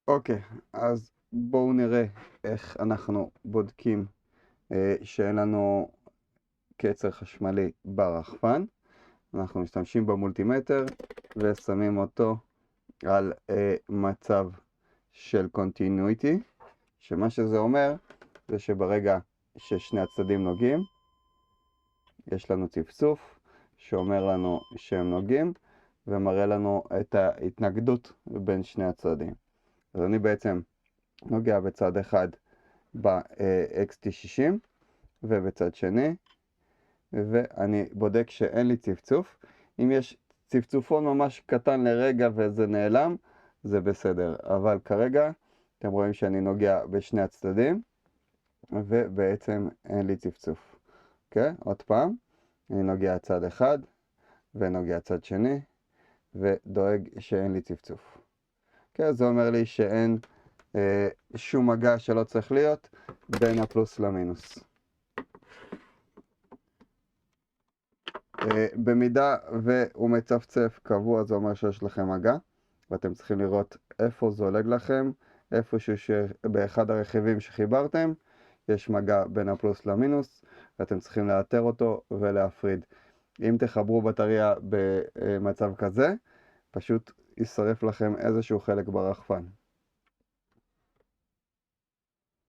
אוקיי, אז בואו נראה איך אנחנו בודקים שאין לנו קצר חשמלי ברחפן. אנחנו משתמשים במולטימטר ושמים אותו על מצב של continuity, שמה שזה אומר זה שברגע ששני הצדדים נוגעים, יש לנו צפצוף שאומר לנו שהם נוגעים ומראה לנו את ההתנגדות בין שני הצדדים. אז אני בעצם נוגע בצד אחד ב-XT60 ובצד שני, ואני בודק שאין לי צפצוף. אם יש צפצופון ממש קטן לרגע וזה נעלם, זה בסדר. אבל כרגע אתם רואים שאני נוגע בשני הצדדים, ובעצם אין לי צפצוף. אוקיי? עוד פעם, אני נוגע צד אחד ונוגע צד שני, ודואג שאין לי צפצוף. אוקיי? זה אומר לי שאין שום מגע שלא צריך להיות בין הפלוס למינוס. במידה והוא מצפצף קבוע, זה אומר שיש לכם מגע, ואתם צריכים לראות איפה זולג לכם, איפשהו שבאחד הרכיבים שחיברתם, יש מגע בין הפלוס למינוס, ואתם צריכים לאתר אותו ולהפריד. אם תחברו בטריה במצב כזה, פשוט יישרף לכם איזשהו חלק ברחפן.